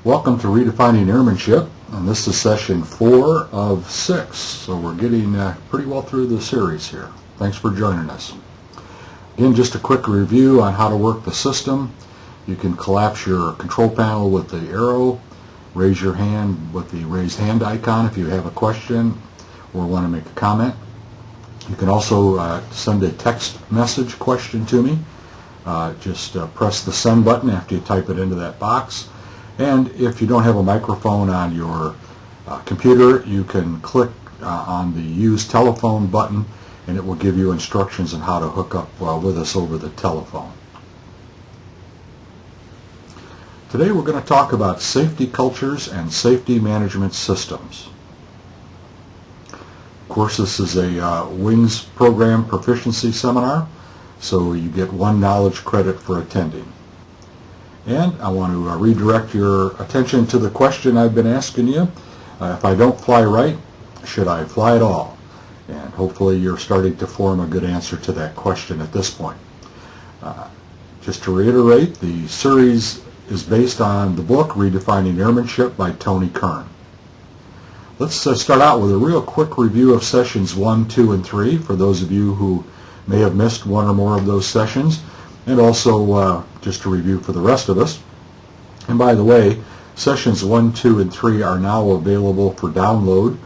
Welcome to Redefining Airmanship, and this is session 4 of 6, so we're getting pretty well through the series here. Thanks for joining us. Again, just a quick review on how to work the system. You can collapse your control panel with the arrow, raise your hand with the raised hand icon if you have a question or want to make a comment. You can also send a text message question to me. Just press the send button after you type it into that box. And if you don't have a microphone on your computer, you can click on the Use Telephone button, and it will give you instructions on how to hook up with us over the telephone. Today we're going to talk about safety cultures and safety management systems. Of course, this is a Wings Program Proficiency Seminar, so you get 1 knowledge credit for attending. And I want to redirect your attention to the question I've been asking you. If I don't fly right, should I fly at all? And hopefully you're starting to form a good answer to that question at this point. Just to reiterate, the series is based on the book Redefining Airmanship by Tony Kern. Let's start out with a real quick review of sessions 1, 2, and 3 for those of you who may have missed one or more of those sessions, and also just a review for the rest of us. And by the way, sessions 1, 2, and 3 are now available for download.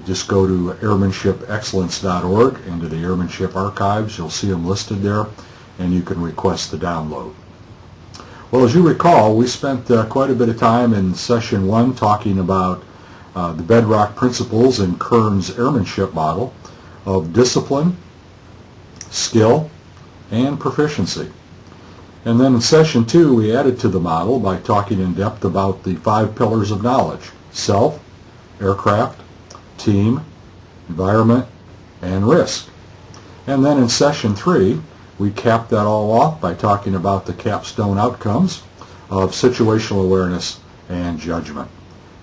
Just go to airmanshipexcellence.org into the Airmanship archives. You'll see them listed there, and you can request the download. Well, as you recall, we spent quite a bit of time in session 1 talking about the bedrock principles in Kern's airmanship model of discipline, skill, and proficiency. And then in session 2 we added to the model by talking in depth about the 5 pillars of knowledge: self, aircraft, team, environment, and risk. And then in session 3 we capped that all off by talking about the capstone outcomes of situational awareness and judgment.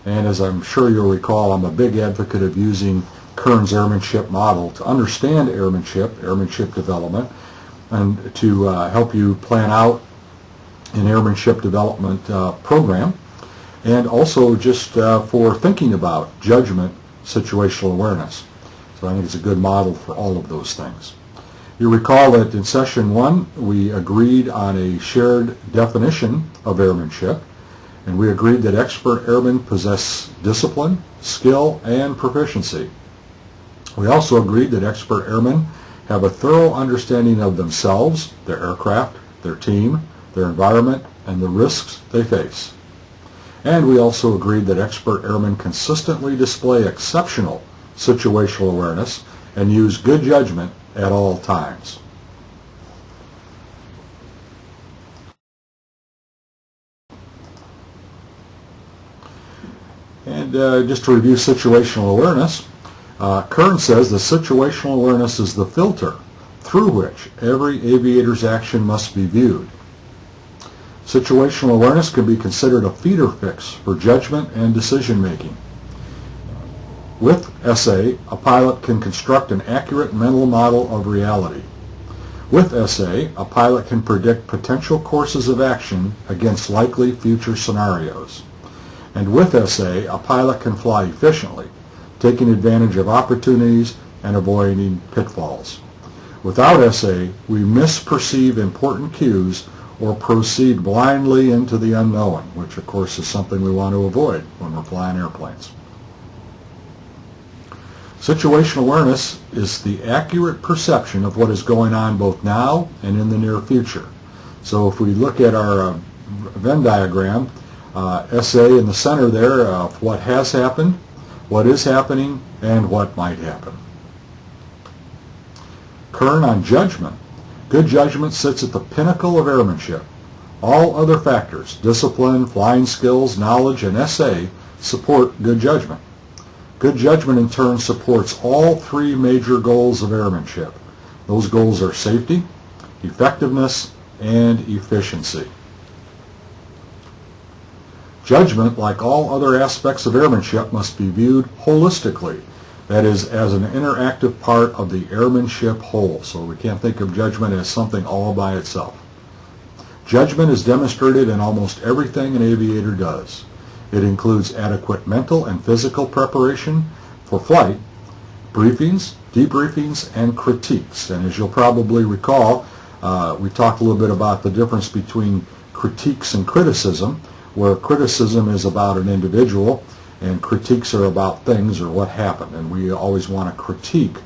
And as I'm sure you'll recall, I'm a big advocate of using Kern's airmanship model to understand airmanship development, and to help you plan out an airmanship development program, and also just for thinking about judgment, situational awareness. So I think it's a good model for all of those things. You recall that in session 1 we agreed on a shared definition of airmanship, and we agreed that expert airmen possess discipline, skill, and proficiency. We also agreed that expert airmen have a thorough understanding of themselves, their aircraft, their team, their environment, and the risks they face. And we also agreed that expert airmen consistently display exceptional situational awareness and use good judgment at all times. And just to review situational awareness, Kern says that situational awareness is the filter through which every aviator's action must be viewed. Situational awareness can be considered a feeder fix for judgment and decision making. With SA, a pilot can construct an accurate mental model of reality. With SA, a pilot can predict potential courses of action against likely future scenarios. And with SA, a pilot can fly efficiently, taking advantage of opportunities and avoiding pitfalls. Without SA, we misperceive important cues or proceed blindly into the unknown, which of course is something we want to avoid when we're flying airplanes. Situational awareness is the accurate perception of what is going on both now and in the near future. So if we look at our Venn diagram, SA in the center there of what has happened, what is happening, and what might happen. Kern on judgment. Good judgment sits at the pinnacle of airmanship. All other factors, discipline, flying skills, knowledge, and SA, support good judgment. Good judgment in turn supports all 3 major goals of airmanship. Those goals are safety, effectiveness, and efficiency. Judgment, like all other aspects of airmanship, must be viewed holistically, that is, as an interactive part of the airmanship whole. So we can't think of judgment as something all by itself. Judgment is demonstrated in almost everything an aviator does. It includes adequate mental and physical preparation for flight, briefings, debriefings, and critiques. And as you'll probably recall, we talked a little bit about the difference between critiques and criticism, where criticism is about an individual and critiques are about things or what happened. And we always want to critique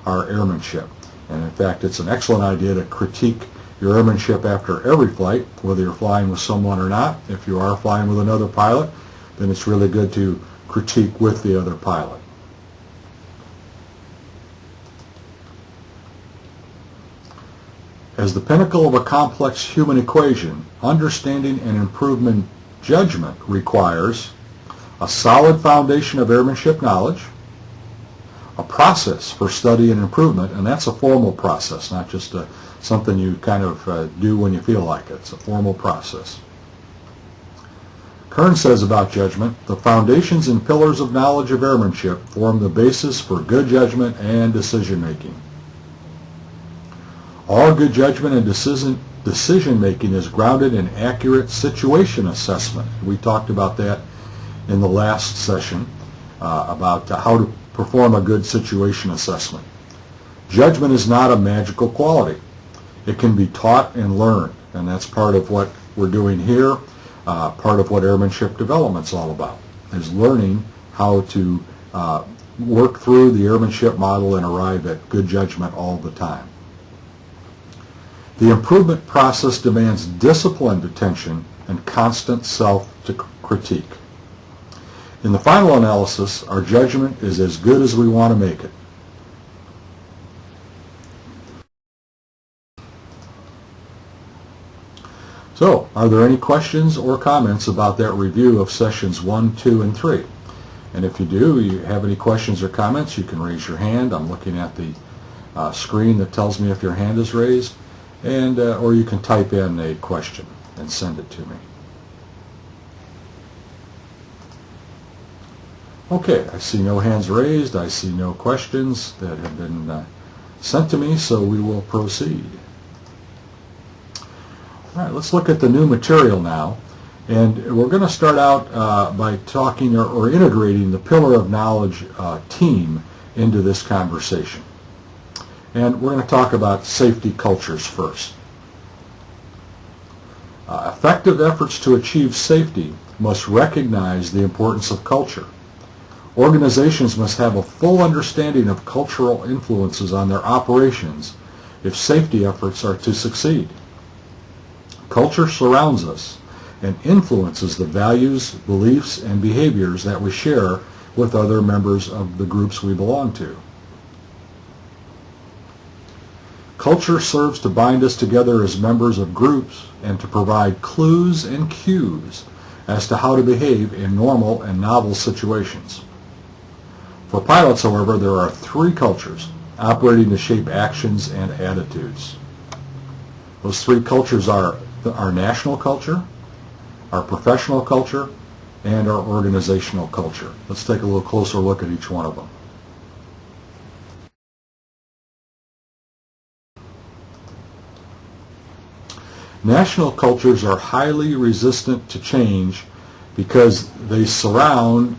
our airmanship. And in fact, it's an excellent idea to critique your airmanship after every flight, whether you're flying with someone or not. If you are flying with another pilot, then it's really good to critique with the other pilot. As the pinnacle of a complex human equation, understanding and improvement judgment requires a solid foundation of airmanship knowledge, a process for study and improvement, and that's a formal process, not just something you kind of do when you feel like it. It's a formal process. Kern says about judgment, the foundations and pillars of knowledge of airmanship form the basis for good judgment and decision making. All good judgment and decision making is grounded in accurate situation assessment. We talked about that in the last session, about how to perform a good situation assessment. Judgment is not a magical quality. It can be taught and learned, and that's part of what we're doing here. Part of what airmanship development is all about, is learning how to work through the airmanship model and arrive at good judgment all the time. The improvement process demands disciplined attention and constant self-critique. In the final analysis, our judgment is as good as we want to make it. So, are there any questions or comments about that review of sessions 1, 2, and 3? And if you have any questions or comments, you can raise your hand. I'm looking at the screen that tells me if your hand is raised, and or you can type in a question and send it to me. Okay, I see no hands raised. I see no questions that have been sent to me, so we will proceed. All right, let's look at the new material now. And we're going to start out by talking or integrating the Pillar of Knowledge team into this conversation. And we're going to talk about safety cultures first. Effective efforts to achieve safety must recognize the importance of culture. Organizations must have a full understanding of cultural influences on their operations if safety efforts are to succeed. Culture surrounds us and influences the values, beliefs, and behaviors that we share with other members of the groups we belong to. Culture serves to bind us together as members of groups and to provide clues and cues as to how to behave in normal and novel situations. For pilots, however, there are 3 cultures operating to shape actions and attitudes. Those 3 cultures are our national culture, our professional culture, and our organizational culture. Let's take a little closer look at each one of them. National cultures are highly resistant to change because they surround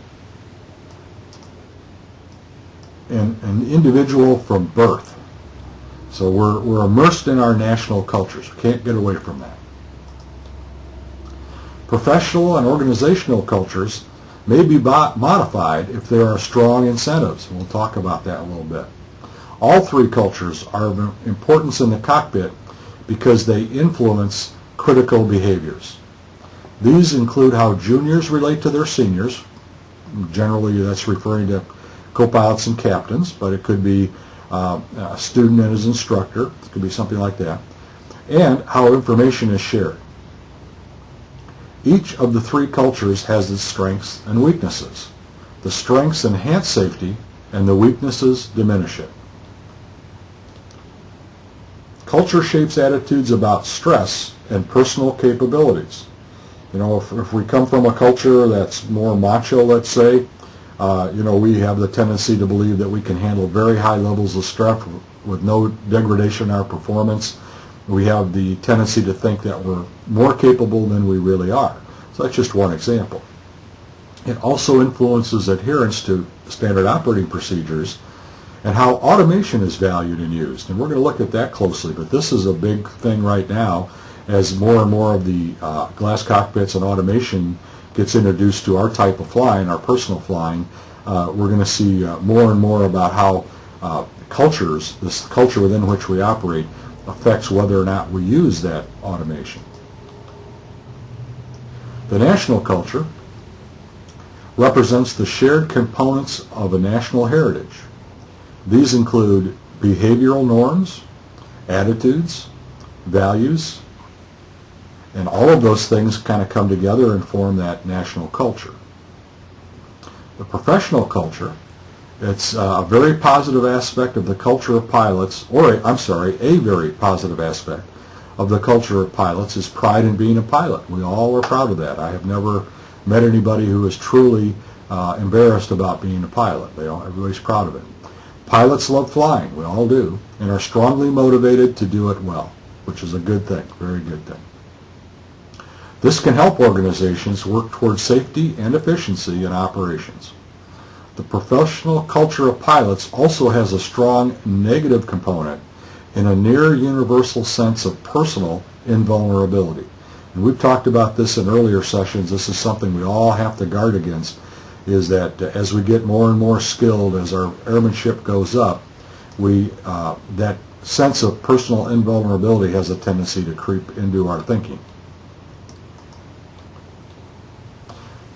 an individual from birth. So we're immersed in our national cultures. We can't get away from that. Professional and organizational cultures may be modified if there are strong incentives. We'll talk about that a little bit. All 3 cultures are of importance in the cockpit because they influence critical behaviors. These include how juniors relate to their seniors. Generally, that's referring to co-pilots and captains, but it could be a student and his instructor. It could be something like that. And how information is shared. Each of the 3 cultures has its strengths and weaknesses. The strengths enhance safety, and the weaknesses diminish it. Culture shapes attitudes about stress and personal capabilities. You know, if we come from a culture that's more macho, let's say, we have the tendency to believe that we can handle very high levels of stress with no degradation in our performance. we have the tendency to think that we're more capable than we really are. So that's just one example. It also influences adherence to standard operating procedures and how automation is valued and used. And we're going to look at that closely, but this is a big thing right now as more and more of the glass cockpits and automation gets introduced to our type of flying, our personal flying. We're going to see more and more about how cultures, this culture within which we operate, affects whether or not we use that automation. The national culture represents the shared components of a national heritage. These include behavioral norms, attitudes, values, and all of those things kind of come together and form that national culture. The professional culture, it's a very positive aspect of the culture of pilots, a very positive aspect of the culture of pilots is pride in being a pilot. We all are proud of that. I have never met anybody who is truly embarrassed about being a pilot. Everybody's proud of it. Pilots love flying, we all do, and are strongly motivated to do it well, which is a good thing, very good thing. This can help organizations work towards safety and efficiency in operations. The professional culture of pilots also has a strong negative component in a near universal sense of personal invulnerability. And we've talked about this in earlier sessions. This is something we all have to guard against, is that as we get more and more skilled, as our airmanship goes up, that sense of personal invulnerability has a tendency to creep into our thinking.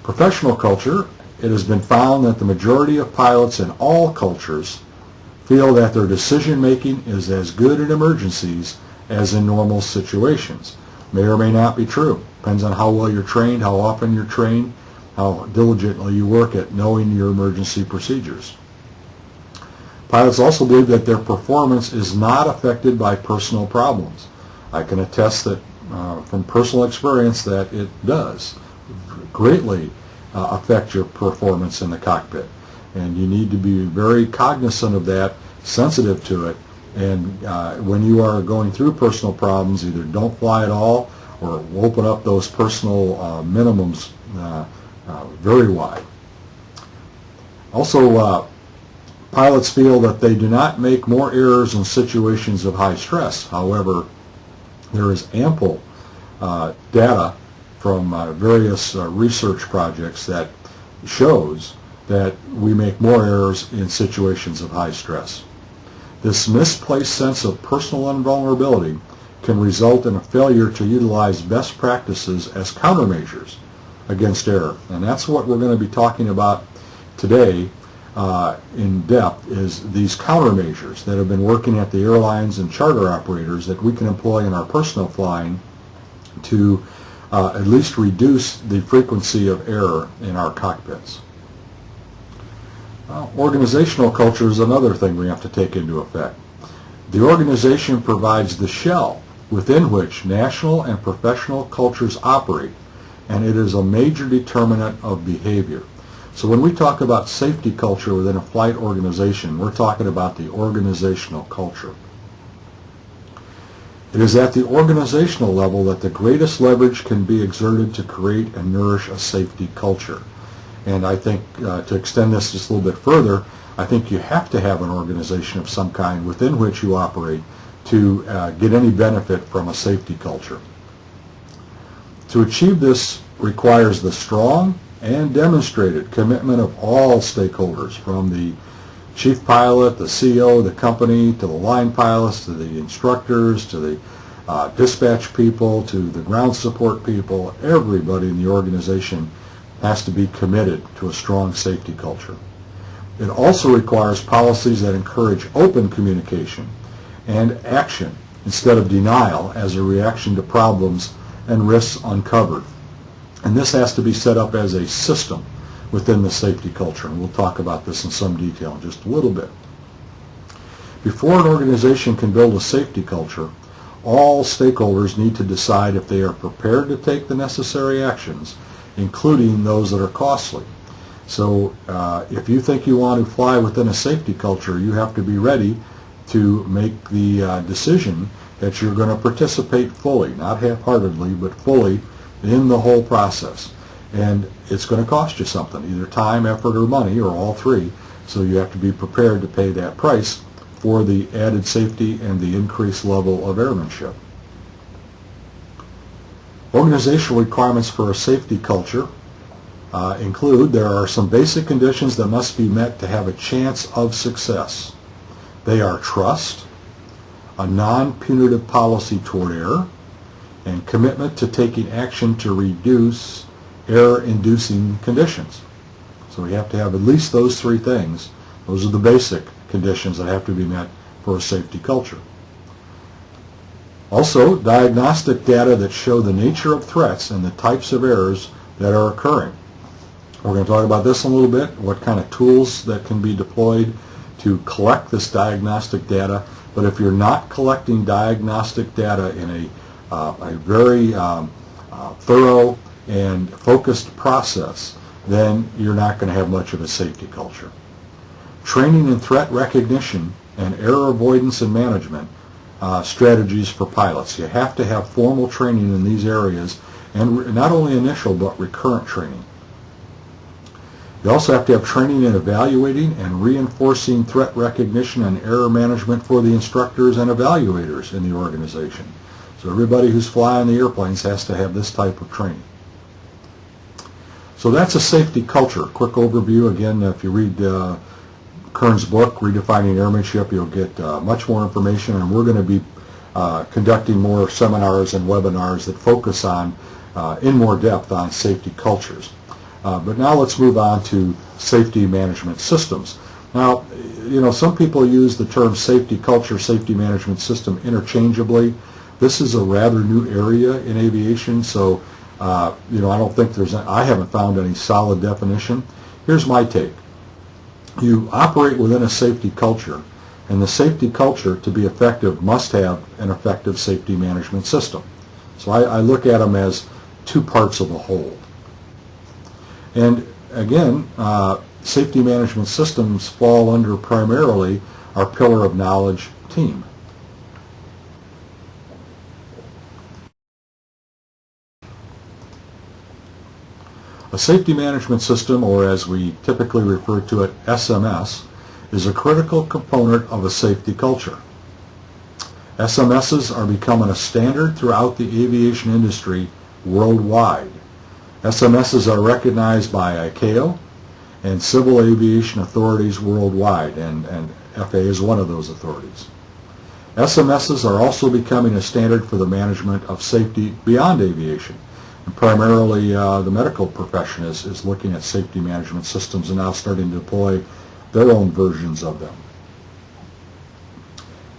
Professional culture, it has been found that the majority of pilots in all cultures feel that their decision-making is as good in emergencies as in normal situations. May or may not be true. Depends on how well you're trained, how often you're trained, how diligently you work at knowing your emergency procedures. Pilots also believe that their performance is not affected by personal problems. I can attest that from personal experience that it does greatly affect your performance in the cockpit. And you need to be very cognizant of that, sensitive to it, and when you are going through personal problems, either don't fly at all or open up those personal minimums very wide. Also, pilots feel that they do not make more errors in situations of high stress. However, there is ample data from various research projects that shows that we make more errors in situations of high stress. This misplaced sense of personal invulnerability can result in a failure to utilize best practices as countermeasures against error. And that's what we're going to be talking about today in depth, is these countermeasures that have been working at the airlines and charter operators that we can employ in our personal flying to at least reduce the frequency of error in our cockpits. Organizational culture is another thing we have to take into effect. The organization provides the shell within which national and professional cultures operate, and it is a major determinant of behavior. So when we talk about safety culture within a flight organization, we're talking about the organizational culture. It is at the organizational level that the greatest leverage can be exerted to create and nourish a safety culture. And I think to extend this just a little bit further, I think you have to have an organization of some kind within which you operate to get any benefit from a safety culture. To achieve this requires the strong and demonstrated commitment of all stakeholders, from the chief pilot, the CEO, the company, to the line pilots, to the instructors, to the dispatch people, to the ground support people. Everybody in the organization has to be committed to a strong safety culture. It also requires policies that encourage open communication and action instead of denial as a reaction to problems and risks uncovered. And this has to be set up as a system within the safety culture, and we'll talk about this in some detail in just a little bit. Before an organization can build a safety culture, all stakeholders need to decide if they are prepared to take the necessary actions, including those that are costly. So if you think you want to fly within a safety culture, you have to be ready to make the decision that you're going to participate fully, not half-heartedly, but fully in the whole process. And it's going to cost you something, either time, effort, or money, or all three. So you have to be prepared to pay that price for the added safety and the increased level of airmanship. Organizational requirements for a safety culture include there are some basic conditions that must be met to have a chance of success. They are trust, a non-punitive policy toward error, and commitment to taking action to reduce error-inducing conditions. So we have to have at least those three things. Those are the basic conditions that have to be met for a safety culture. Also, diagnostic data that show the nature of threats and the types of errors that are occurring. We're going to talk about this a little bit, what kind of tools that can be deployed to collect this diagnostic data. But if you're not collecting diagnostic data in a very thorough and focused process, then you're not going to have much of a safety culture. Training in threat recognition and error avoidance and management strategies for pilots. You have to have formal training in these areas, and not only initial but recurrent training. You also have to have training in evaluating and reinforcing threat recognition and error management for the instructors and evaluators in the organization. So everybody who's flying the airplanes has to have this type of training. So that's a safety culture. Quick overview. Again, if you read Kern's book, Redefining Airmanship, you'll get much more information, and we're going to be conducting more seminars and webinars that focus on, in more depth, on safety cultures. But now let's move on to safety management systems. Now, some people use the term safety culture, safety management system interchangeably. This is a rather new area in aviation, so I don't think I haven't found any solid definition. Here's my take. You operate within a safety culture, and the safety culture, to be effective, must have an effective safety management system. So I look at them as two parts of a whole. And again, safety management systems fall under primarily our pillar of knowledge team. A safety management system, or as we typically refer to it, SMS, is a critical component of a safety culture. SMSs are becoming a standard throughout the aviation industry worldwide. SMSs are recognized by ICAO and civil aviation authorities worldwide, and FAA is one of those authorities. SMSs are also becoming a standard for the management of safety beyond aviation. And primarily the medical profession is looking at safety management systems and now starting to deploy their own versions of them.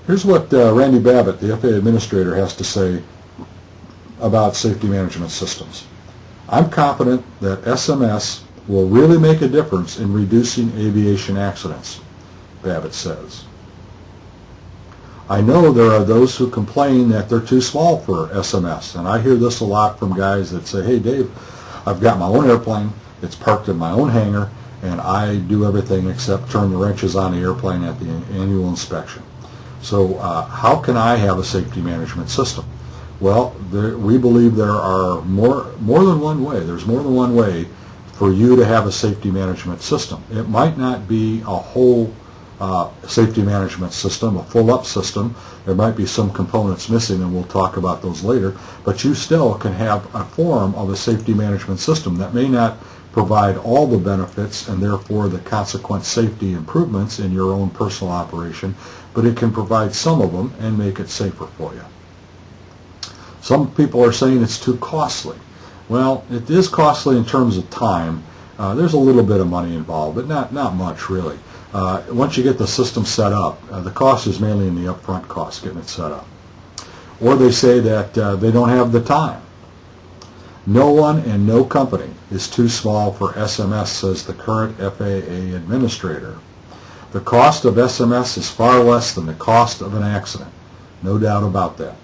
Here's what Randy Babbitt, the FAA administrator, has to say about safety management systems. I'm confident that SMS will really make a difference in reducing aviation accidents, Babbitt says. I know there are those who complain that they're too small for SMS, and I hear this a lot from guys that say, hey Dave, I've got my own airplane, it's parked in my own hangar, and I do everything except turn the wrenches on the airplane at the annual inspection. So how can I have a safety management system? Well, we believe there are more than one way. There's more than one way for you to have a safety management system. It might not be a whole safety management system, a full-up system. There might be some components missing, and we'll talk about those later, but you still can have a form of a safety management system that may not provide all the benefits and therefore the consequent safety improvements in your own personal operation, but it can provide some of them and make it safer for you. Some people are saying it's too costly. Well, it is costly in terms of time. There's a little bit of money involved, but not much really. Once you get the system set up, the cost is mainly in the upfront cost, getting it set up. Or they say that they don't have the time. No one and no company is too small for SMS, says the current FAA administrator. The cost of SMS is far less than the cost of an accident. No doubt about that.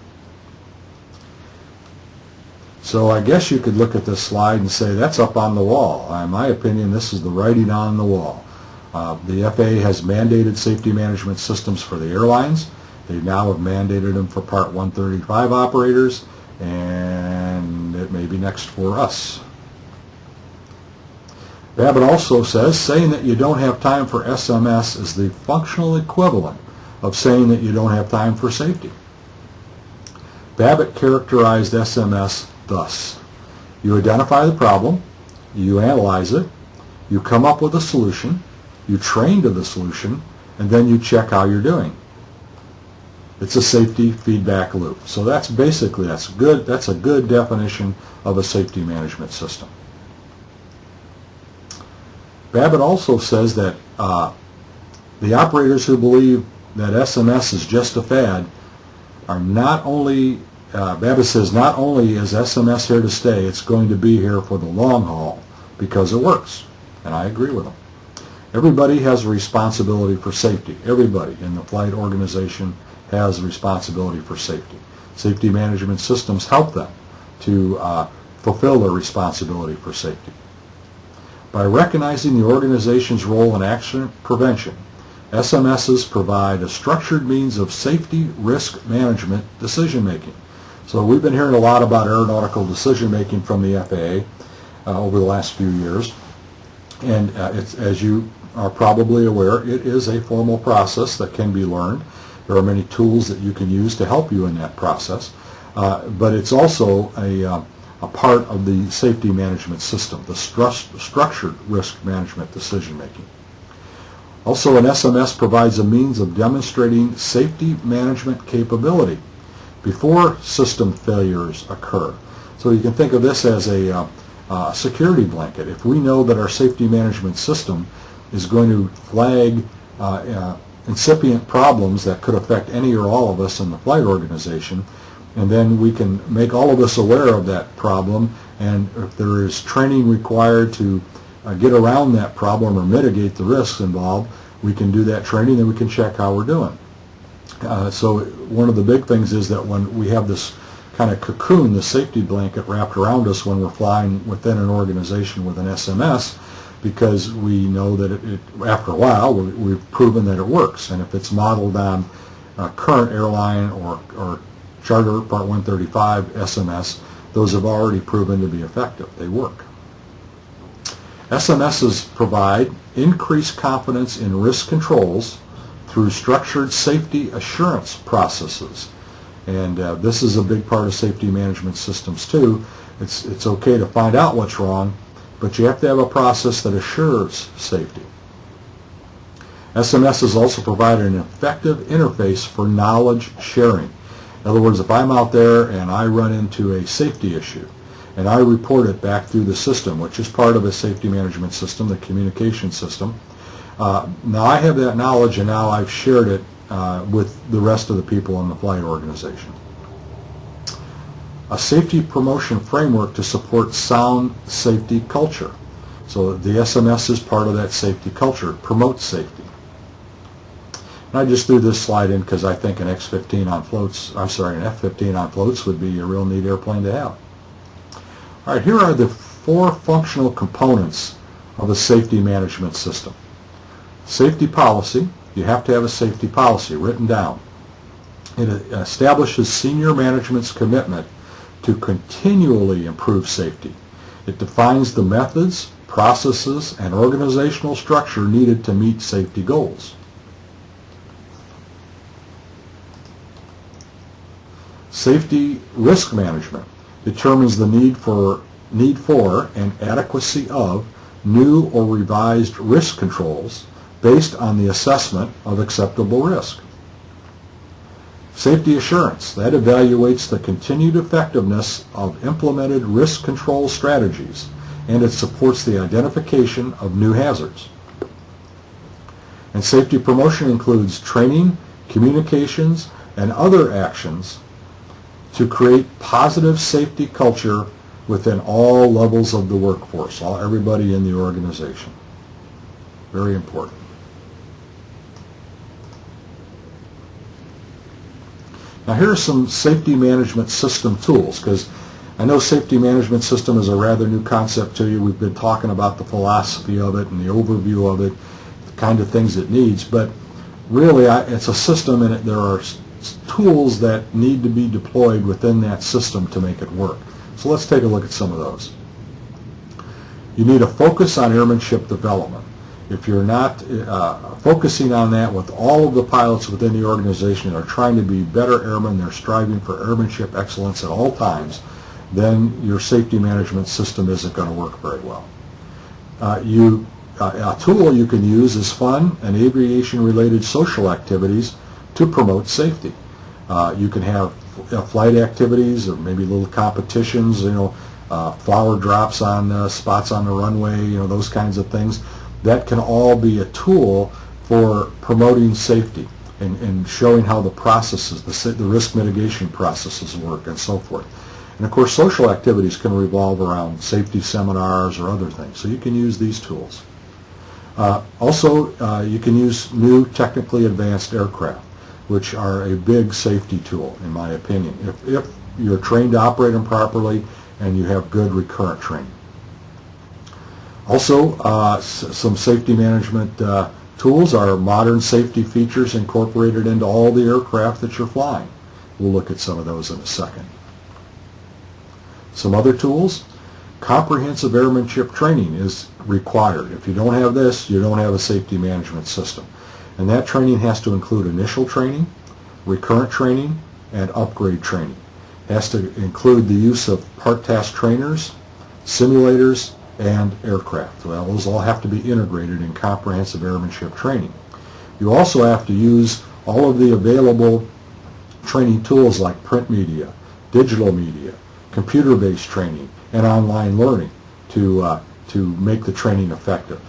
So I guess you could look at this slide and say that's up on the wall. In my opinion, this is the writing on the wall. The FAA has mandated safety management systems for the airlines. They now have mandated them for Part 135 operators, and it may be next for us. Babbitt also says, saying that you don't have time for SMS is the functional equivalent of saying that you don't have time for safety. Babbitt characterized SMS thus: you identify the problem, you analyze it, you come up with a solution, you train to the solution, and then you check how you're doing. It's a safety feedback loop. So that's basically, that's a good definition of a safety management system. Babbitt also says that the operators who believe that SMS is just a fad are not only, Babbitt says, not only is SMS here to stay, it's going to be here for the long haul because it works. And I agree with him. Everybody has a responsibility for safety. Everybody in the flight organization has a responsibility for safety. Safety management systems help them to fulfill their responsibility for safety. By recognizing the organization's role in accident prevention, SMSs provide a structured means of safety risk management decision making. So we've been hearing a lot about aeronautical decision making from the FAA over the last few years. And it's, as you are probably aware, it is a formal process that can be learned. There are many tools that you can use to help you in that process. But it's also a part of the safety management system, the structured risk management decision making. Also, an SMS provides a means of demonstrating safety management capability before system failures occur. So you can think of this as a security blanket. If we know that our safety management system is going to flag incipient problems that could affect any or all of us in the flight organization, and then we can make all of us aware of that problem, and if there is training required to get around that problem or mitigate the risks involved, we can do that training and we can check how we're doing. So one of the big things is that when we have this kind of cocoon, the safety blanket wrapped around us when we're flying within an organization with an SMS, because we know that after a while we've proven that it works. And if it's modeled on current airline or charter Part 135 SMS, those have already proven to be effective. They work. SMSs provide increased confidence in risk controls through structured safety assurance processes. And this is a big part of safety management systems too. It's okay to find out what's wrong, but you have to have a process that assures safety. SMSs also provide an effective interface for knowledge sharing. In other words, if I'm out there and I run into a safety issue and I report it back through the system, which is part of a safety management system, the communication system, now I have that knowledge and now I've shared it with the rest of the people in the flight organization. A safety promotion framework to support sound safety culture. So the SMS is part of that safety culture, promotes safety. And I just threw this slide in because I think an F-15 on floats would be a real neat airplane to have. All right, here are the 4 functional components of a safety management system. Safety policy. You have to have a safety policy written down. It establishes senior management's commitment to continually improve safety. It defines the methods, processes, and organizational structure needed to meet safety goals. Safety risk management determines the need for and adequacy of new or revised risk controls based on the assessment of acceptable risk. Safety assurance, that evaluates the continued effectiveness of implemented risk control strategies, and it supports the identification of new hazards. And safety promotion includes training, communications, and other actions to create positive safety culture within all levels of the workforce, everybody in the organization. Very important. Now here are some safety management system tools, because I know safety management system is a rather new concept to you. We've been talking about the philosophy of it and the overview of it, the kind of things it needs, but really it's a system, and there are tools that need to be deployed within that system to make it work. So let's take a look at some of those. You need a focus on airmanship development. If you're not focusing on that with all of the pilots within the organization that are trying to be better airmen, they're striving for airmanship excellence at all times, then your safety management system isn't going to work very well. A tool you can use is fun and aviation-related social activities to promote safety. You can have flight activities or maybe little competitions, flower drops on spots on the runway, those kinds of things. That can all be a tool for promoting safety and showing how the processes, the risk mitigation processes work and so forth. And of course, social activities can revolve around safety seminars or other things. So you can use these tools. Also, you can use new technically advanced aircraft, which are a big safety tool, in my opinion, if you're trained to operate them properly and you have good recurrent training. Also, some safety management tools are modern safety features incorporated into all the aircraft that you're flying. We'll look at some of those in a second. Some other tools. Comprehensive airmanship training is required. If you don't have this, you don't have a safety management system. And that training has to include initial training, recurrent training, and upgrade training. It has to include the use of part task trainers, simulators, and aircraft. Well, those all have to be integrated in comprehensive airmanship training. You also have to use all of the available training tools like print media, digital media, computer-based training, and online learning to make the training effective.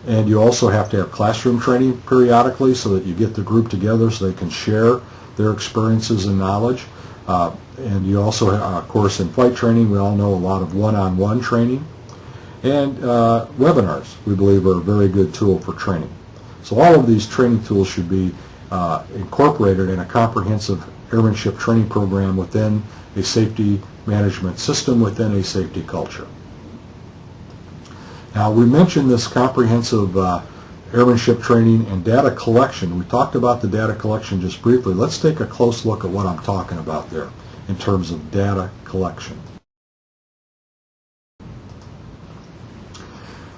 And you also have to have classroom training periodically so that you get the group together so they can share their experiences and knowledge. And you also, of course, in flight training, we all know a lot of one-on-one training. And webinars, we believe, are a very good tool for training. So all of these training tools should be incorporated in a comprehensive airmanship training program within a safety management system, within a safety culture. Now, we mentioned this comprehensive airmanship training and data collection. We talked about the data collection just briefly. Let's take a close look at what I'm talking about there in terms of data collection.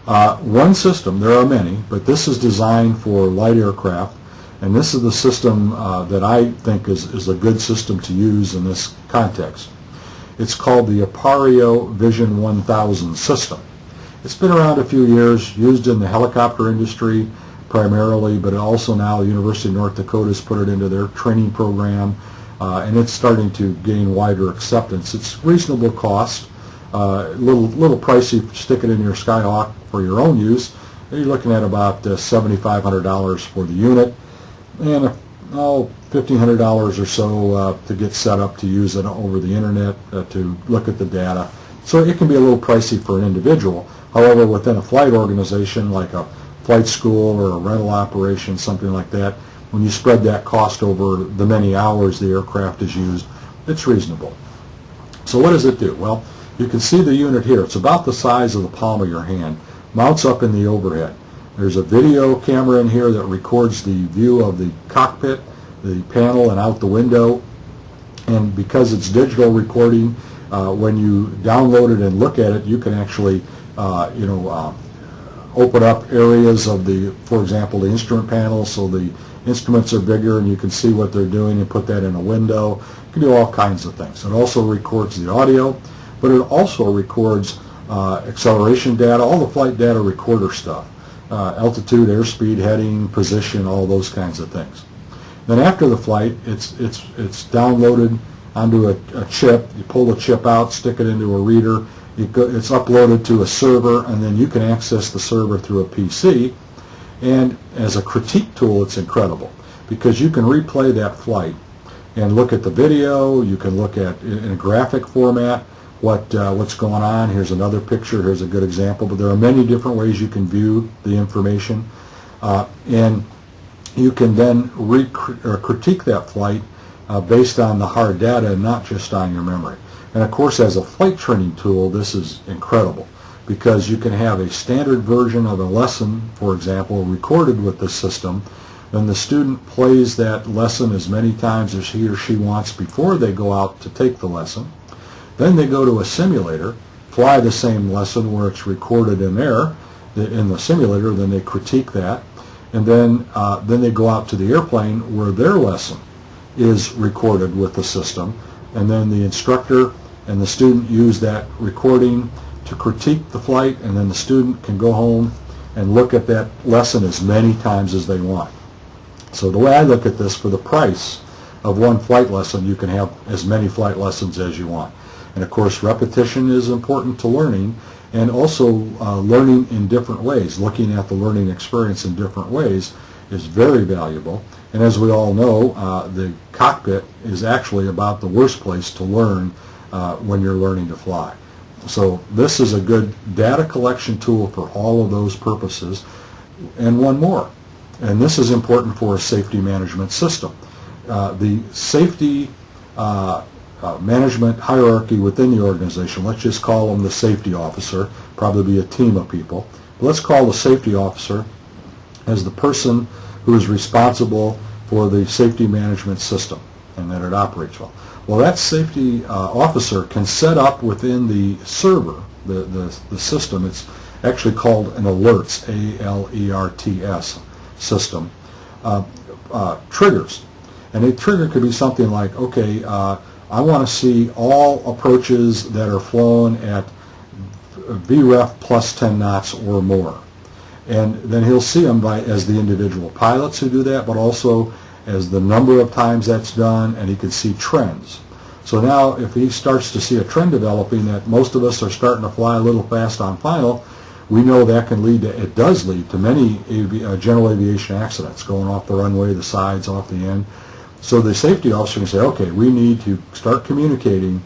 One system, there are many, but this is designed for light aircraft, and this is the system that I think is a good system to use in this context. It's called the Aperio Vision 1000 system. It's been around a few years, used in the helicopter industry primarily, but also now the University of North Dakota has put it into their training program, and it's starting to gain wider acceptance. It's reasonable cost, a little pricey to stick it in your Skyhawk for your own use. You're looking at about $7,500 for the unit, and $1,500 or so to get set up to use it over the internet to look at the data. So it can be a little pricey for an individual. However, within a flight organization like a flight school or a rental operation, something like that, when you spread that cost over the many hours the aircraft is used, it's reasonable. So what does it do? Well, you can see the unit here. It's about the size of the palm of your hand. Mounts up in the overhead. There's a video camera in here that records the view of the cockpit, the panel, and out the window. And because it's digital recording, when you download it and look at it, you can actually, open up areas of for example, the instrument panel, so the instruments are bigger and you can see what they're doing and put that in a window. You can do all kinds of things. It also records the audio, but it also records acceleration data, all the flight data recorder stuff, altitude, airspeed, heading, position, all those kinds of things. Then after the flight, it's downloaded onto a chip. You pull the chip out, stick it into a reader. It's uploaded to a server, and then you can access the server through a PC. And as a critique tool, it's incredible because you can replay that flight and look at the video. You can look at, in a graphic format, what's going on. Here's another picture. Here's a good example. But there are many different ways you can view the information. And you can then critique that flight based on the hard data and not just on your memory. And of course, as a flight training tool, this is incredible because you can have a standard version of a lesson, for example, recorded with this system, Then the student plays that lesson as many times as he or she wants before they go out to take the lesson. Then they go to a simulator, fly the same lesson where it's recorded in there, in the simulator, then they critique that, and then they go out to the airplane where their lesson is recorded with the system, and then the instructor and the student use that recording to critique the flight, and then the student can go home and look at that lesson as many times as they want. So the way I look at this, for the price of one flight lesson, you can have as many flight lessons as you want. And of course, repetition is important to learning, and also learning in different ways. Looking at the learning experience in different ways is very valuable. And as we all know, the cockpit is actually about the worst place to learn when you're learning to fly. So this is a good data collection tool for all of those purposes. And one more, and this is important for a safety management system. The safety management hierarchy within the organization, let's just call them the safety officer, probably be a team of people. But let's call the safety officer as the person who is responsible for the safety management system and that it operates well. Well, that safety officer can set up within the server, the system. It's actually called an alerts, A-L-E-R-T-S system, triggers. And a trigger could be something like, okay, I want to see all approaches that are flown at VREF plus 10 knots or more. And then he'll see them as the individual pilots who do that, but also as the number of times that's done, and he can see trends. So now if he starts to see a trend developing that most of us are starting to fly a little fast on final, we know that can lead to, it does lead to many general aviation accidents, going off the runway, the sides, off the end. So the safety officer can say, okay, we need to start communicating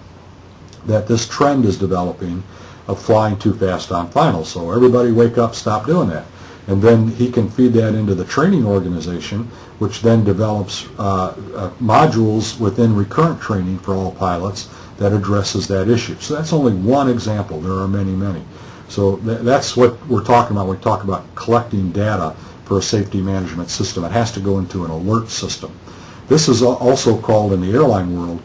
that this trend is developing of flying too fast on final. So everybody wake up, stop doing that. And then he can feed that into the training organization, which then develops modules within recurrent training for all pilots that addresses that issue. So that's only one example. There are many, many. So that's what we're talking about when we talk about collecting data for a safety management system. It has to go into an alert system. This is also called in the airline world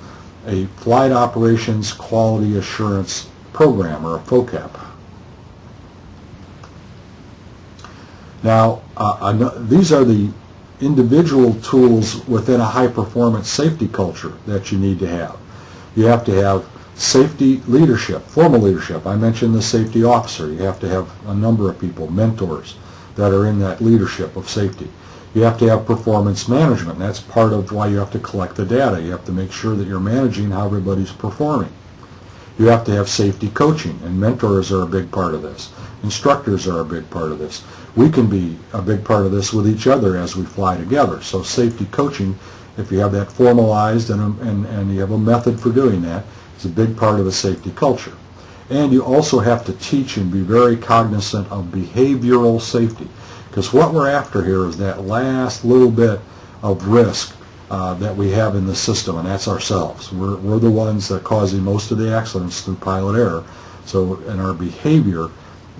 a Flight Operations Quality Assurance Program, or a FOCAP. Now, these are the individual tools within a high-performance safety culture that you need to have. You have to have safety leadership, formal leadership. I mentioned the safety officer. You have to have a number of people, mentors, that are in that leadership of safety. You have to have performance management. That's part of why you have to collect the data. You have to make sure that you're managing how everybody's performing. You have to have safety coaching, and mentors are a big part of this. Instructors are a big part of this. We can be a big part of this with each other as we fly together. So safety coaching, if you have that formalized and you have a method for doing that, is a big part of a safety culture. And you also have to teach and be very cognizant of behavioral safety, because what we're after here is that last little bit of risk that we have in the system, and that's ourselves. We're the ones that are causing most of the accidents through pilot error. So, and our behavior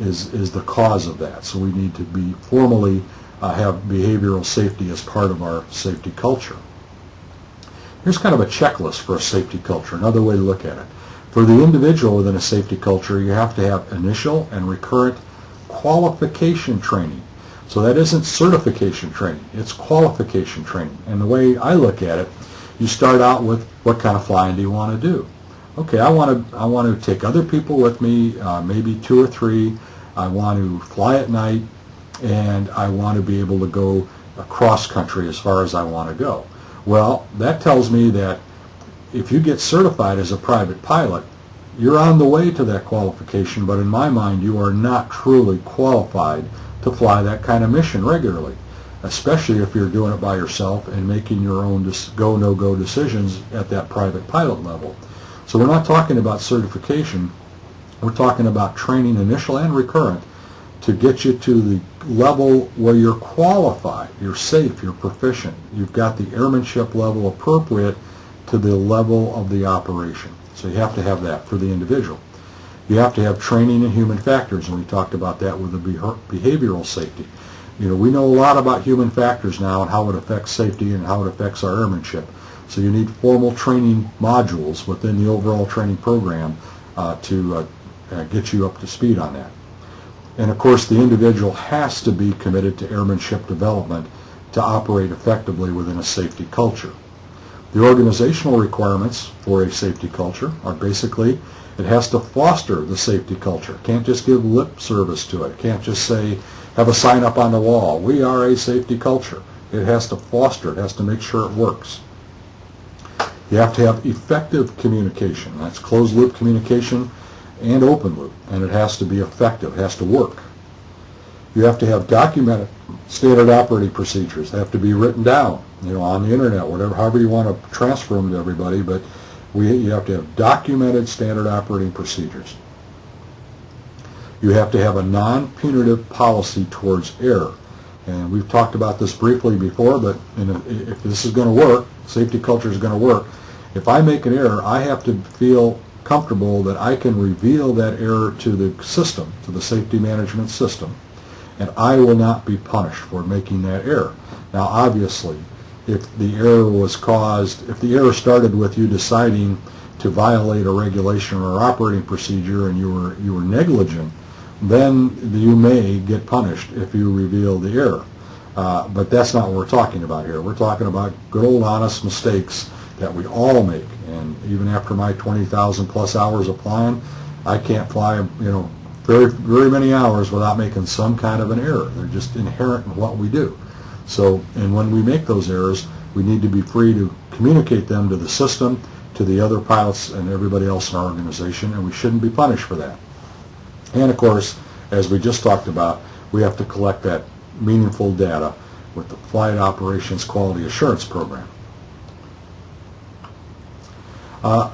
is the cause of that. So we need to be formally have behavioral safety as part of our safety culture. Here's kind of a checklist for a safety culture, another way to look at it. For the individual within a safety culture, you have to have initial and recurrent qualification training. So that isn't certification training, it's qualification training. And the way I look at it, you start out with, what kind of flying do you want to do? Okay, I want to take other people with me, maybe 2 or 3. I want to fly at night, and I want to be able to go across country as far as I want to go. Well, that tells me that if you get certified as a private pilot, you're on the way to that qualification, but in my mind, you are not truly qualified to fly that kind of mission regularly, especially if you're doing it by yourself and making your own go, no-go decisions at that private pilot level. So we're not talking about certification. We're talking about training, initial and recurrent, to get you to the level where you're qualified, you're safe, you're proficient, you've got the airmanship level appropriate to the level of the operation. So you have to have that for the individual. You have to have training in human factors, and we talked about that with the behavioral safety. we know a lot about human factors now and how it affects safety and how it affects our airmanship. So you need formal training modules within the overall training program to get you up to speed on that. And of course, the individual has to be committed to airmanship development to operate effectively within a safety culture. The organizational requirements for a safety culture are basically, it has to foster the safety culture. It can't just give lip service to it. It can't just say, have a sign up on the wall, we are a safety culture. It has to foster, it has to make sure it works. You have to have effective communication. That's closed loop communication and open loop, and it has to be effective, it has to work. You have to have documented standard operating procedures. They have to be written down, on the internet, however you want to transfer them to everybody, but you have to have documented standard operating procedures. You have to have a non-punitive policy towards error. And we've talked about this briefly before, but if this is going to work, safety culture is going to work, if I make an error, I have to feel comfortable that I can reveal that error to the system, to the safety management system, and I will not be punished for making that error. Now, obviously, if the error started with you deciding to violate a regulation or operating procedure and you were negligent, then you may get punished if you reveal the error. But that's not what we're talking about here. We're talking about good old honest mistakes that we all make. And even after my 20,000 plus hours of flying, I can't fly, very, very many hours without making some kind of an error. They're just inherent in what we do. So, and when we make those errors, we need to be free to communicate them to the system, to the other pilots and everybody else in our organization, and we shouldn't be punished for that. And of course, as we just talked about, we have to collect that meaningful data with the Flight Operations Quality Assurance Program.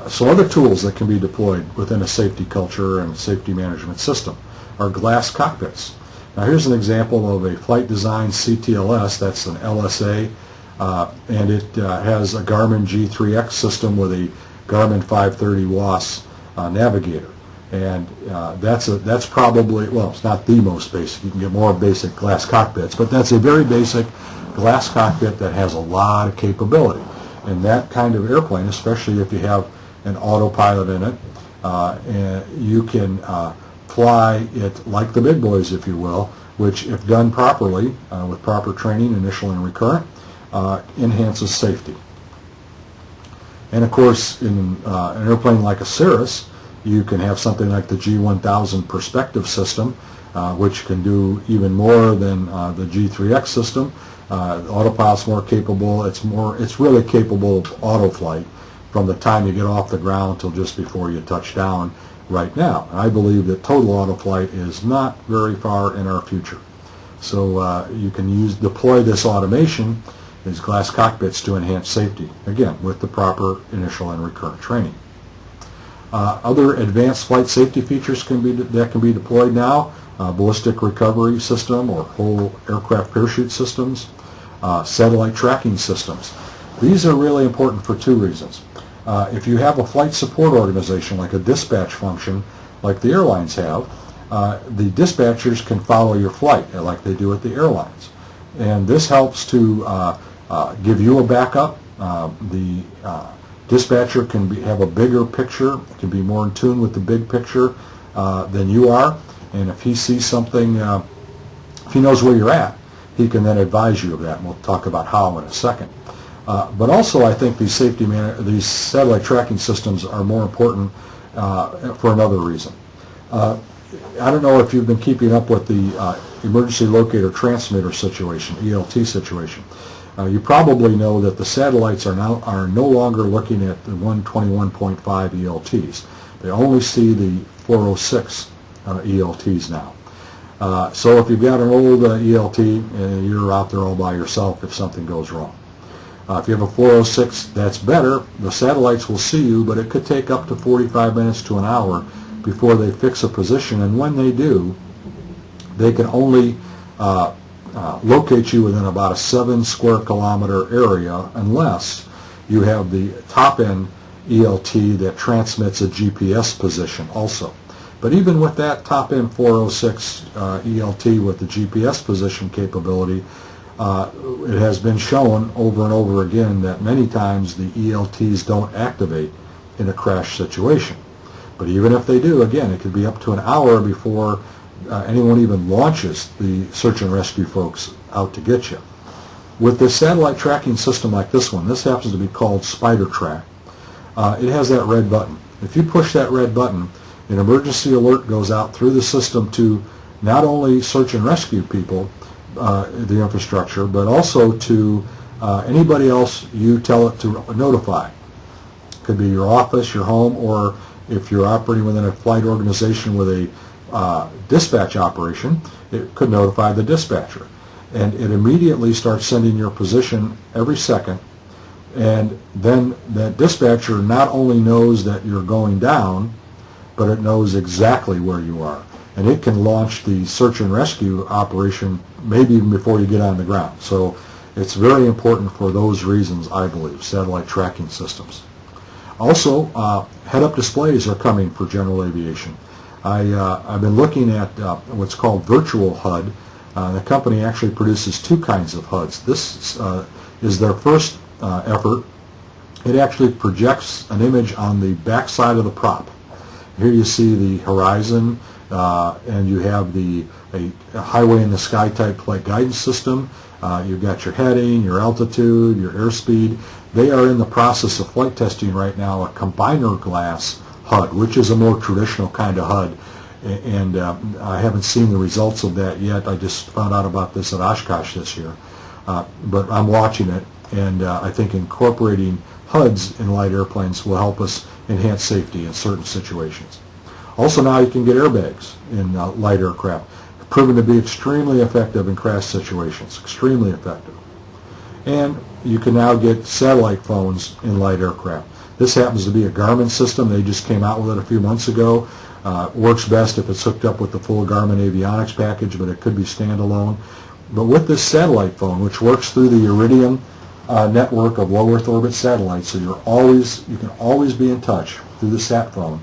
Some other tools that can be deployed within a safety culture and safety management system are glass cockpits. Now here's an example of a flight design CTLS, that's an LSA, and it has a Garmin G3X system with a Garmin 530 WAS navigator. And that's probably, well, it's not the most basic. You can get more basic glass cockpits, but that's a very basic glass cockpit that has a lot of capability. And that kind of airplane, especially if you have an autopilot in it, and you can fly it like the big boys, if you will, which, if done properly, with proper training, initial and recurrent, enhances safety. And of course, in an airplane like a Cirrus, you can have something like the G1000 perspective system, which can do even more than the G3X system. The autopilot's more capable. It's really capable of auto flight from the time you get off the ground till just before you touch down right now. And I believe that total auto flight is not very far in our future. So you can deploy this automation, these glass cockpits, to enhance safety, again, with the proper initial and recurrent training. Other advanced flight safety features that can be deployed now, ballistic recovery system or whole aircraft parachute systems, satellite tracking systems. These are really important for two reasons. If you have a flight support organization like a dispatch function like the airlines have, the dispatchers can follow your flight like they do at the airlines. And this helps to give you a backup. The dispatcher can have a bigger picture, can be more in tune with the big picture than you are. And if he sees something, if he knows where you're at, he can then advise you of that. And we'll talk about how in a second. But also, I think these these satellite tracking systems are more important for another reason. I don't know if you've been keeping up with the emergency locator transmitter situation, ELT situation. You probably know that the satellites are no longer looking at the 121.5 ELTs. They only see the 406 ELTs now. So if you've got an old ELT, you're out there all by yourself if something goes wrong. If you have a 406, that's better. The satellites will see you, but it could take up to 45 minutes to an hour before they fix a position, and when they do, they can only locate you within about a 7 square kilometer area unless you have the top end ELT that transmits a GPS position also. But even with that top-end 406 ELT with the GPS position capability, it has been shown over and over again that many times the ELTs don't activate in a crash situation. But even if they do, again, it could be up to an hour before anyone even launches the search and rescue folks out to get you. With this satellite tracking system like this one, this happens to be called Spider Track, it has that red button. If you push that red button, an emergency alert goes out through the system to not only search and rescue people, the infrastructure, but also to anybody else you tell it to notify. Could be your office, your home, or if you're operating within a flight organization with a dispatch operation, it could notify the dispatcher. And it immediately starts sending your position every second, and then that dispatcher not only knows that you're going down, but it knows exactly where you are. And it can launch the search and rescue operation maybe even before you get on the ground. So it's very important for those reasons, I believe, satellite tracking systems. Also, head-up displays are coming for general aviation. I've been looking at what's called virtual HUD. The company actually produces two kinds of HUDs. This is their first effort. It actually projects an image on the back side of the prop. Here you see the horizon, and you have a highway in the sky type flight guidance system. You've got your heading, your altitude, your airspeed. They are in the process of flight testing right now a combiner glass HUD, which is a more traditional kind of HUD. And I haven't seen the results of that yet. I just found out about this at Oshkosh this year. But I'm watching it, and I think incorporating HUDs in light airplanes will help us enhance safety in certain situations. Also now you can get airbags in light aircraft, proven to be extremely effective in crash situations, extremely effective. And you can now get satellite phones in light aircraft. This happens to be a Garmin system. They just came out with it a few months ago. Works best if it's hooked up with the full Garmin avionics package, but it could be standalone. But with this satellite phone, which works through the Iridium network of low Earth orbit satellites, so you can always be in touch through the sat phone.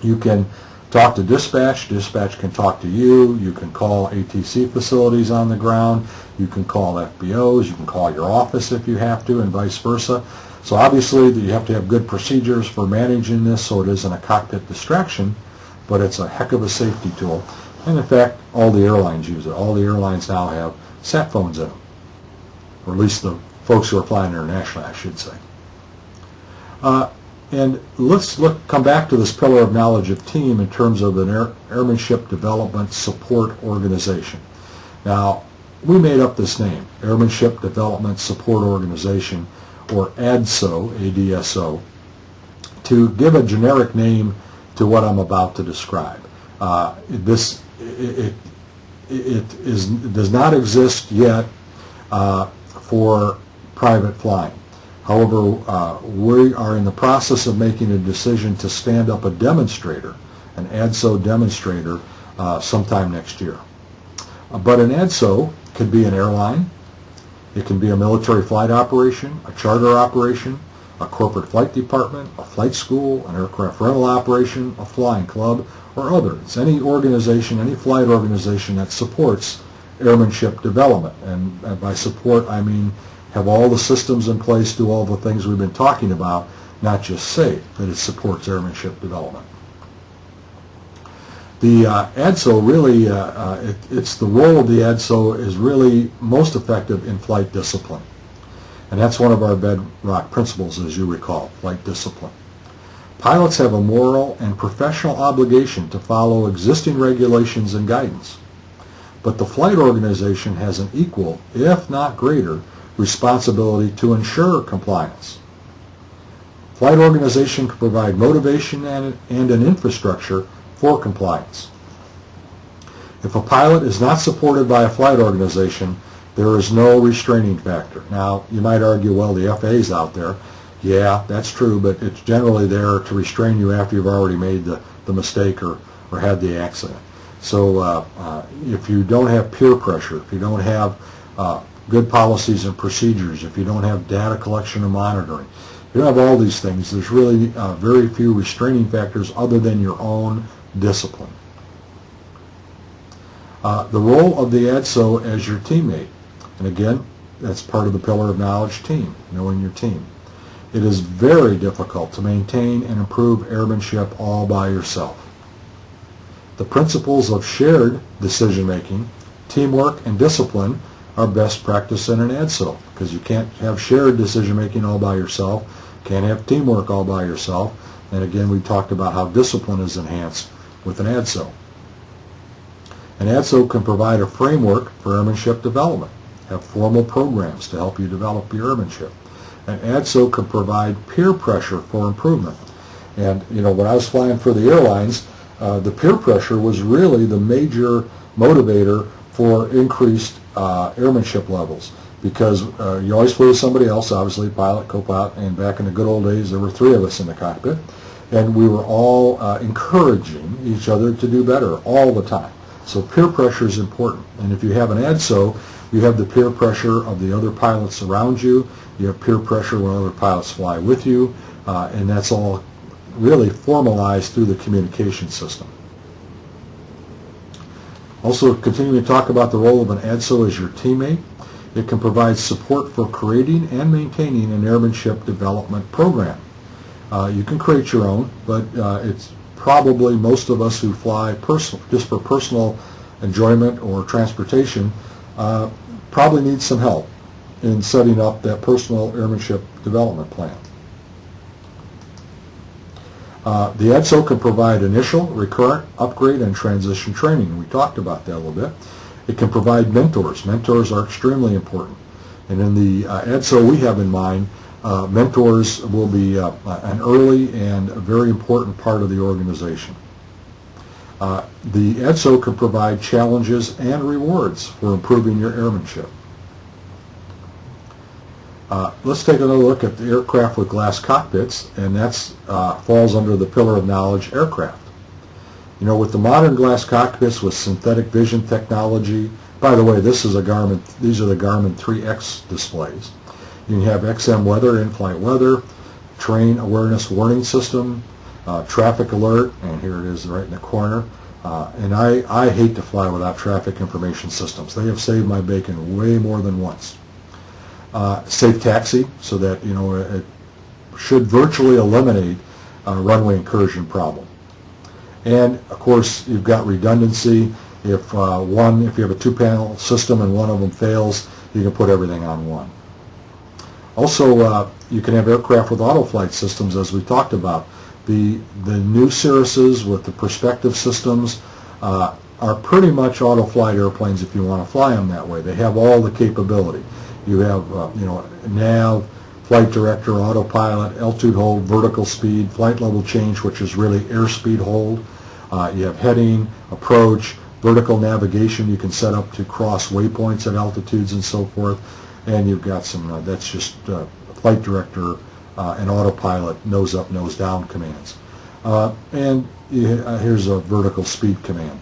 You can talk to dispatch. Dispatch can talk to you. You can call ATC facilities on the ground. You can call FBOs. You can call your office if you have to, and vice versa. So obviously you have to have good procedures for managing this so it isn't a cockpit distraction, but it's a heck of a safety tool. And in fact, all the airlines use it. All the airlines now have sat phones in them, or at least the folks who are flying internationally, I should say. And let's come back to this pillar of knowledge of team in terms of an airmanship development support organization. Now, we made up this name, Airmanship Development Support Organization, or ADSO, ADSO, to give a generic name to what I'm about to describe. It does not exist yet for private flying. However, we are in the process of making a decision to stand up a demonstrator, an ADSO demonstrator, sometime next year. But an ADSO could be an airline, it can be a military flight operation, a charter operation, a corporate flight department, a flight school, an aircraft rental operation, a flying club, or other. It's any organization, any flight organization that supports airmanship development. And by support, I mean have all the systems in place, do all the things we've been talking about, not just say that it supports airmanship development. The ADSO really, it's the role of the ADSO is really most effective in flight discipline. And that's one of our bedrock principles, as you recall, flight discipline. Pilots have a moral and professional obligation to follow existing regulations and guidance. But the flight organization has an equal, if not greater, responsibility to ensure compliance. Flight organization can provide motivation and an infrastructure for compliance. If a pilot is not supported by a flight organization, there is no restraining factor. Now, you might argue, well, the FAA is out there. Yeah, that's true, but it's generally there to restrain you after you've already made the mistake or had the accident. So if you don't have peer pressure, if you don't have good policies and procedures, if you don't have data collection and monitoring, if you don't have all these things, there's really very few restraining factors other than your own discipline. The role of the ADSO as your teammate. And again, that's part of the pillar of knowledge team, knowing your team. It is very difficult to maintain and improve airmanship all by yourself. The principles of shared decision-making, teamwork, and discipline are best practice in an ADSO, because you can't have shared decision-making all by yourself, can't have teamwork all by yourself, and again we talked about how discipline is enhanced with an ADSO. An ADSO can provide a framework for airmanship development, have formal programs to help you develop your airmanship. An ADSO can provide peer pressure for improvement. And when I was flying for the airlines, the peer pressure was really the major motivator for increased airmanship levels, because you always flew with somebody else, obviously pilot, co-pilot, and back in the good old days there were 3 of us in the cockpit, and we were all encouraging each other to do better all the time. So peer pressure is important, and if you have an ADSO, you have the peer pressure of the other pilots around you, you have peer pressure when other pilots fly with you, and that's all really formalized through the communication system. Also, continuing to talk about the role of an ADSO as your teammate, it can provide support for creating and maintaining an airmanship development program. You can create your own, but it's probably most of us who fly just for personal enjoyment or transportation probably need some help in setting up that personal airmanship development plan. The ADSO can provide initial, recurrent, upgrade, and transition training. We talked about that a little bit. It can provide mentors. Mentors are extremely important. And in the ADSO we have in mind, mentors will be an early and a very important part of the organization. The ADSO can provide challenges and rewards for improving your airmanship. Let's take another look at the aircraft with glass cockpits, and that falls under the pillar of knowledge aircraft. With the modern glass cockpits with synthetic vision technology, by the way, these are the Garmin 3X displays. You can have XM weather, in-flight weather, terrain awareness warning system, traffic alert, and here it is right in the corner. And I hate to fly without traffic information systems. They have saved my bacon way more than once. Safe taxi, so that it should virtually eliminate a runway incursion problem. And of course, you've got redundancy. If you have a 2-panel system and one of them fails, you can put everything on one. Also, you can have aircraft with auto-flight systems, as we talked about. The new Cirruses with the perspective systems are pretty much auto-flight airplanes if you want to fly them that way. They have all the capability. You have nav, flight director, autopilot, altitude hold, vertical speed, flight level change, which is really airspeed hold. You have heading, approach, vertical navigation. You can set up to cross waypoints at altitudes and so forth. And you've got some, that's just flight director and autopilot nose up, nose down commands. And here's a vertical speed command.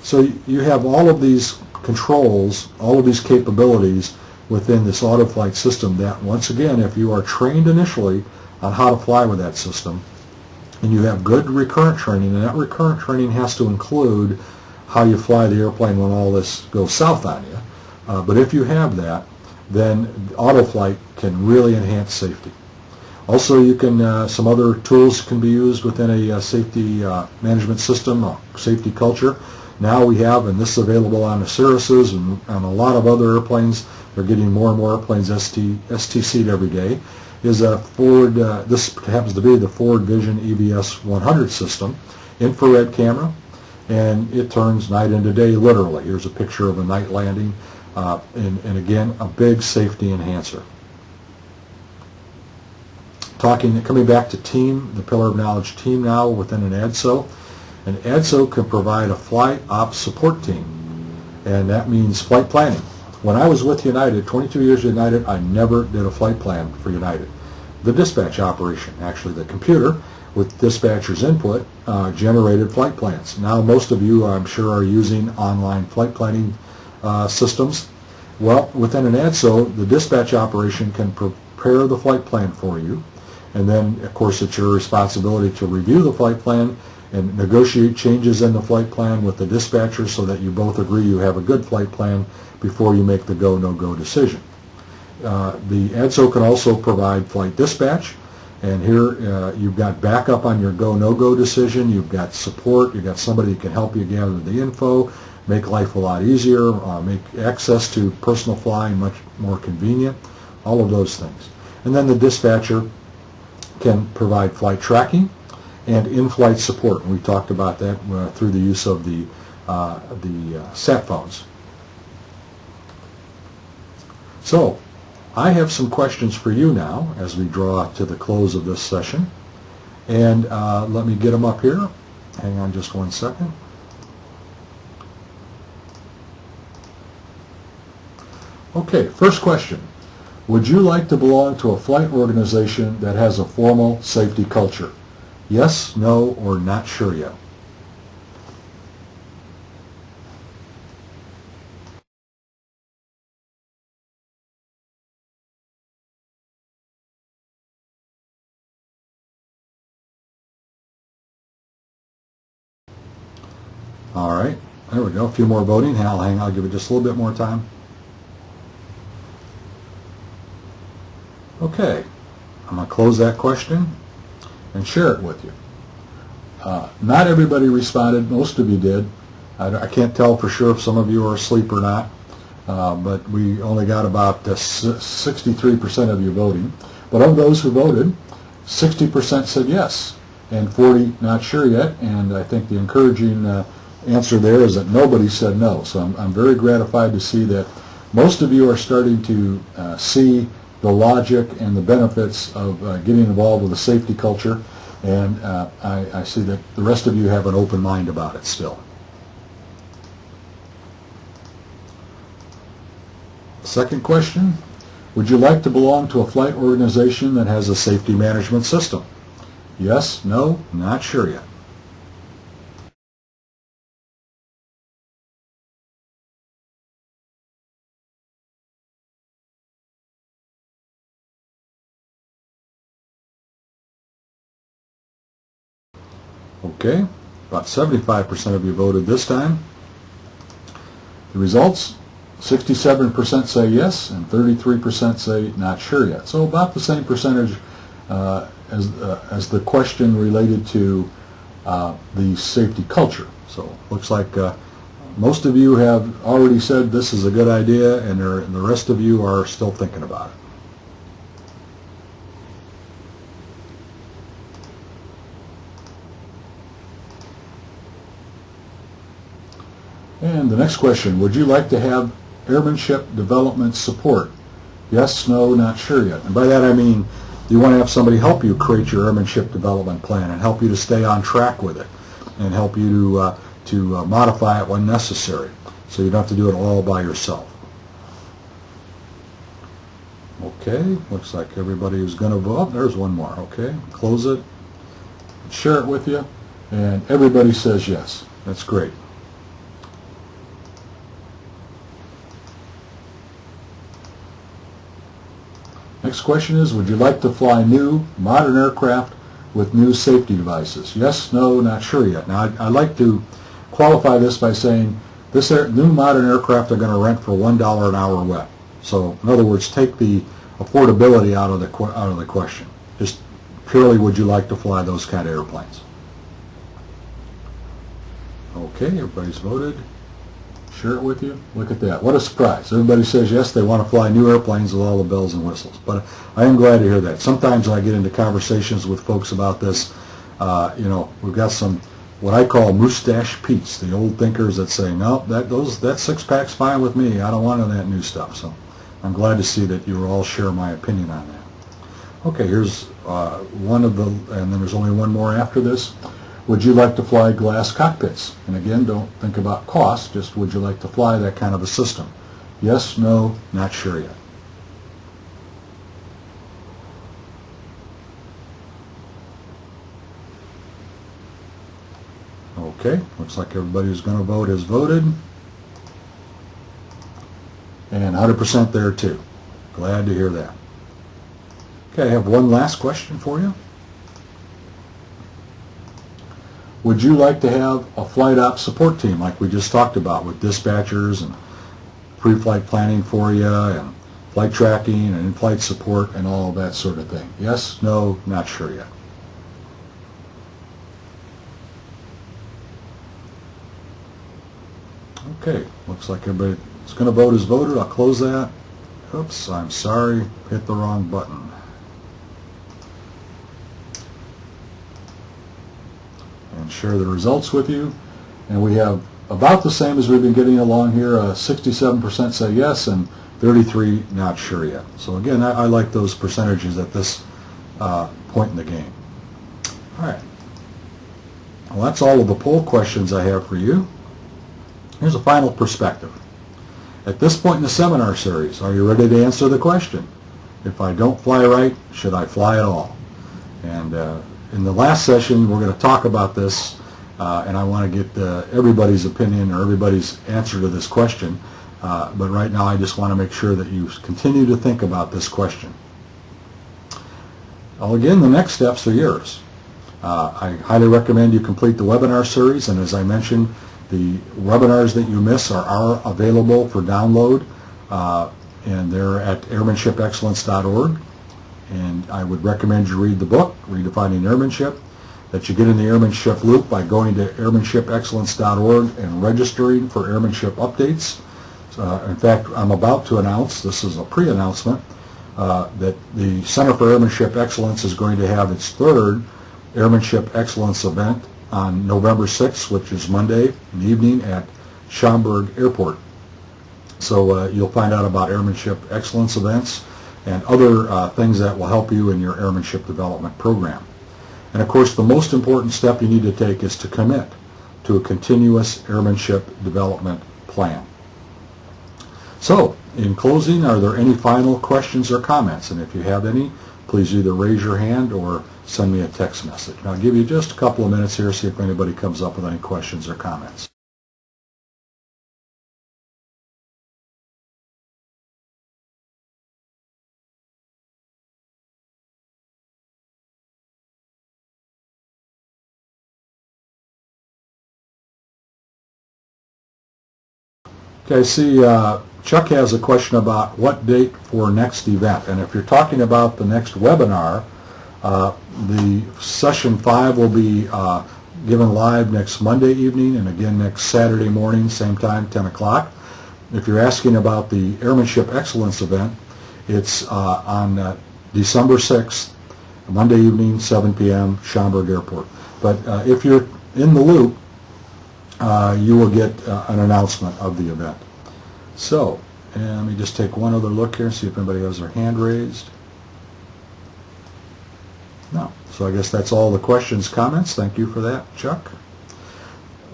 So you have all of these controls, all of these capabilities within this auto-flight system that, once again, if you are trained initially on how to fly with that system, and you have good recurrent training, and that recurrent training has to include how you fly the airplane when all this goes south on you. But if you have that, then auto-flight can really enhance safety. Also, you can some other tools can be used within a safety management system, safety culture. Now we have, and this is available on the Cirruses and on a lot of other airplanes. They're getting more and more airplanes STC'd every day. Is a Ford. This happens to be the Ford Vision EVS 100 system, infrared camera, and it turns night into day literally. Here's a picture of a night landing, and again a big safety enhancer. Coming back to team, the pillar of knowledge team now within an ADSO. An ADSO can provide a flight ops support team, and that means flight planning. When I was with United, 22 years with United, I never did a flight plan for United. The dispatch operation, actually the computer with dispatcher's input, generated flight plans. Now most of you, I'm sure, are using online flight planning systems. Well, within an ADSO, the dispatch operation can prepare the flight plan for you, and then, of course, it's your responsibility to review the flight plan and negotiate changes in the flight plan with the dispatcher so that you both agree you have a good flight plan before you make the go, no-go decision. The ADSO can also provide flight dispatch, and here you've got backup on your go, no-go decision, you've got support, you've got somebody who can help you gather the info, make life a lot easier, make access to personal flying much more convenient, all of those things. And then the dispatcher can provide flight tracking and in-flight support. And we talked about that through the use of the sat phones. So, I have some questions for you now as we draw to the close of this session. And let me get them up here. Hang on just one second. Okay, first question. Would you like to belong to a flight organization that has a formal safety culture? Yes, no, or not sure yet? All right, there we go. A few more voting. I'll give it just a little bit more time. Okay, I'm going to close that question and share it with you. Not everybody responded. Most of you did. I can't tell for sure if some of you are asleep or not, but we only got about 63% of you voting. But of those who voted, 60% said yes, and 40% not sure yet. And I think the encouraging answer there is that nobody said no. So I'm very gratified to see that most of you are starting to see the logic and the benefits of getting involved with a safety culture, and I see that the rest of you have an open mind about it still. Second question, would you like to belong to a flight organization that has a safety management system? Yes, no, not sure yet. Okay, about 75% of you voted this time. The results, 67% say yes and 33% say not sure yet. So about the same percentage as the question related to the safety culture. So looks like most of you have already said this is a good idea, and the rest of you are still thinking about it. And the next question, would you like to have airmanship development support? Yes, no, not sure yet. And by that I mean you want to have somebody help you create your airmanship development plan and help you to stay on track with it and help you to modify it when necessary, so you don't have to do it all by yourself. Okay, looks like everybody is going to vote. There's one more. Okay, close it, share it with you, and everybody says yes. That's great. Next question is, would you like to fly new, modern aircraft with new safety devices? Yes, no, not sure yet. Now, I'd like to qualify this by saying this new modern aircraft are going to rent for $1 an hour wet. So, in other words, take the affordability out of the question. Just purely, would you like to fly those kind of airplanes? Okay, everybody's voted. Share it with you. Look at that. What a surprise. Everybody says yes, they want to fly new airplanes with all the bells and whistles. But I am glad to hear that. Sometimes when I get into conversations with folks about this, we've got some what I call mustache Pete's, the old thinkers that say, no, that six-pack's fine with me. I don't want any of that new stuff. So I'm glad to see that you all share my opinion on that. Okay, here's one of the, and then there's only one more after this. Would you like to fly glass cockpits? And again, don't think about cost, just would you like to fly that kind of a system? Yes, no, not sure yet. Okay, looks like everybody who's going to vote has voted. And 100% there too. Glad to hear that. Okay, I have one last question for you. would you like to have a flight ops support team like we just talked about with dispatchers and pre-flight planning for you and flight tracking and in-flight support and all that sort of thing? Yes, no, not sure yet. Okay, looks like everybody is going to vote has voted. I'll close that. Oops, I'm sorry, hit the wrong button. And share the results with you. And we have about the same as we've been getting along here. 67% say yes and 33 not sure yet. So again, I like those percentages at this point in the game. All right. Well, that's all of the poll questions I have for you. Here's a final perspective. At this point in the seminar series, are you ready to answer the question? If I don't fly right, should I fly at all? And in the last session, we're going to talk about this, and I want to get everybody's opinion or everybody's answer to this question. But right now, I just want to make sure that you continue to think about this question. Well, again, the next steps are yours. I highly recommend you complete the webinar series, and as I mentioned, the webinars that you miss are available for download, and they're at airmanshipexcellence.org. And I would recommend you read the book, Redefining Airmanship, that you get in the airmanship loop by going to airmanshipexcellence.org and registering for airmanship updates. In fact, I'm about to announce, this is a pre-announcement, that the Center for Airmanship Excellence is going to have its third Airmanship Excellence event on November 6th, which is Monday in the evening at Schaumburg Airport. So you'll find out about Airmanship Excellence events and other things that will help you in your airmanship development program. And of course, the most important step you need to take is to commit to a continuous airmanship development plan. So, in closing, are there any final questions or comments? And if you have any, please either raise your hand or send me a text message. And I'll give you just a couple of minutes here to see if anybody comes up with any questions or comments. Okay, I see Chuck has a question about what date for next event. And if you're talking about the next webinar, the Session 5 will be given live next Monday evening and again next Saturday morning, same time, 10 o'clock. If you're asking about the Airmanship Excellence event, it's on December 6th, Monday evening, 7 p.m., Schaumburg Airport. But if you're in the loop, you will get an announcement of the event. So, and let me just take one other look here and see if anybody has their hand raised. No. So I guess that's all the questions, comments. Thank you for that, Chuck.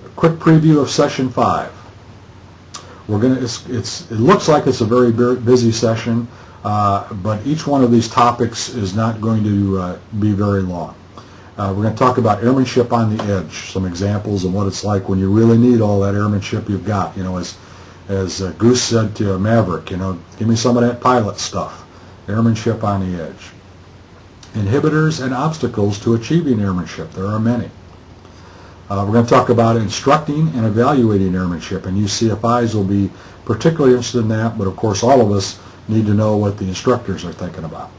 A quick preview of Session 5. We're going to. It looks like it's a very busy session, but each one of these topics is not going to be very long. We're going to talk about airmanship on the edge, some examples of what it's like when you really need all that airmanship you've got. You know, as Goose said to Maverick, you know, give me some of that pilot stuff. Airmanship on the edge. Inhibitors and obstacles to achieving airmanship. There are many. We're going to talk about instructing and evaluating airmanship, and you CFIs will be particularly interested in that, but of course all of us need to know what the instructors are thinking about.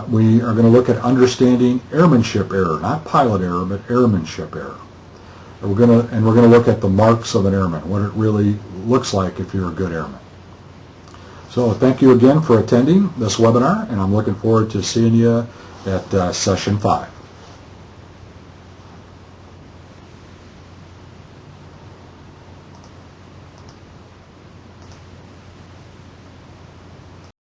We are going to look at understanding airmanship error, not pilot error, but airmanship error. We're going to look at the marks of an airman, what it really looks like if you're a good airman. So thank you again for attending this webinar, and I'm looking forward to seeing you at Session 5.